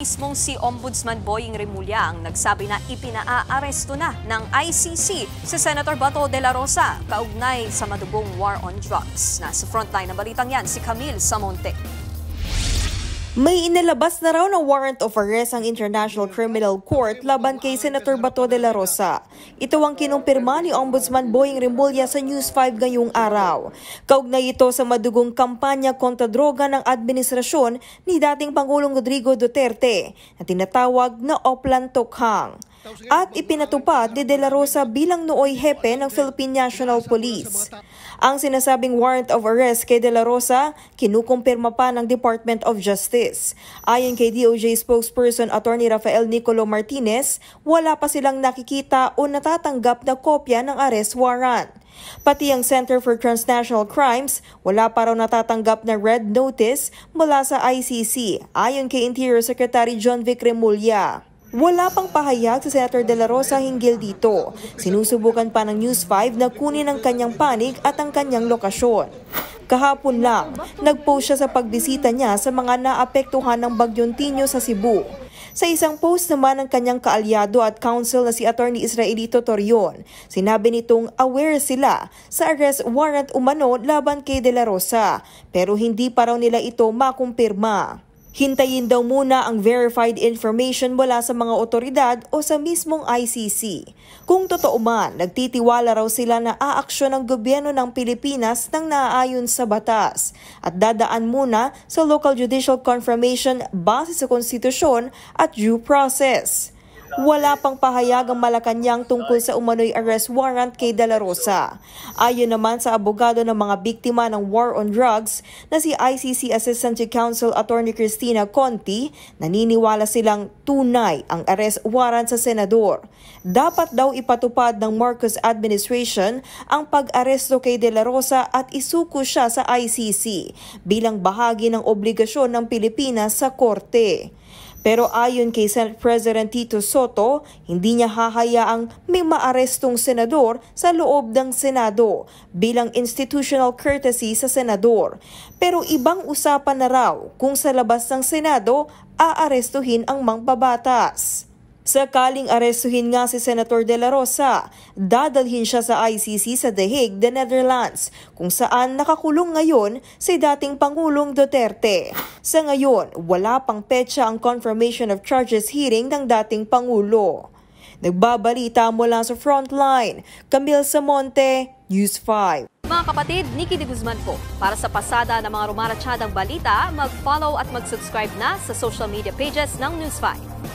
Mismong si Ombudsman Boying Remulla ang nagsabi na ipinaaresto na ng ICC si Senator Bato de la Rosa kaugnay sa madugong war on drugs. Nasa frontline ng balitang yan si Camille Samonte. May inilabas na raw na warrant of arrest ang International Criminal Court laban kay Senator Bato de la Rosa. Ito ang kinumpirma ni Ombudsman Boying Remulla sa News 5 ngayong araw. Kaugnay ito sa madugong kampanya kontra droga ng administrasyon ni dating Pangulong Rodrigo Duterte na tinatawag na Oplan Tokhang. At ipinatupad ni De La Rosa bilang nooy hepe ng Philippine National Police. Ang sinasabing warrant of arrest kay De La Rosa, kinukumpirma pa ng Department of Justice. Ayon kay DOJ spokesperson Attorney Rafael Nicolo Martinez, wala pa silang nakikita o natatanggap na kopya ng arrest warrant. Pati ang Center for Transnational Crimes, wala pa raw natatanggap na red notice mula sa ICC, ayon kay Interior Secretary John Vic Remulla. Wala pang pahayag sa Senator De La Rosa hinggil dito. Sinusubukan pa ng News 5 na kunin ang kanyang panig at ang kanyang lokasyon. Kahapon lang, nag-post siya sa pagbisita niya sa mga naapektuhan ng Bagyong Tinyo sa Cebu. Sa isang post naman ng kanyang kaalyado at counsel na si Attorney Israelito Torion, sinabi nitong aware sila sa arrest warrant umano laban kay De La Rosa, pero hindi pa raw nila ito makumpirma. Hintayin daw muna ang verified information mula sa mga otoridad o sa mismong ICC. Kung totoo man, nagtitiwala raw sila na aaksyon ng gobyerno ng Pilipinas nang naaayon sa batas at dadaan muna sa local judicial confirmation base sa konstitusyon at due process. Wala pang pahayag ang Malacanang tungkol sa umano'y arrest warrant kay De La Rosa. Ayon naman sa abogado ng mga biktima ng war on drugs na si ICC Assistant to Counsel Attorney Cristina Conti, naniniwala silang tunay ang arrest warrant sa senador. Dapat daw ipatupad ng Marcos administration ang pag-aresto kay De La Rosa at isuko siya sa ICC bilang bahagi ng obligasyon ng Pilipinas sa korte. Pero ayon kay Senate President Tito Soto, hindi niya hahayaang may maarestong senador sa loob ng Senado bilang institutional courtesy sa senador. Pero ibang usapan na raw kung sa labas ng Senado aarestuhin ang mangbabatas. Sakaling arestuhin nga si Senator De La Rosa, dadalhin siya sa ICC sa The Hague, the Netherlands, kung saan nakakulong ngayon si dating Pangulong Duterte. Sa ngayon, wala pang petsa ang confirmation of charges hearing ng dating Pangulo. Nagbabalita mula sa Frontline, Camille Samonte, News 5. Mga kapatid, Nikki de Guzman po. Para sa pasada ng mga rumaratsyadang balita, mag-follow at mag-subscribe na sa social media pages ng News 5.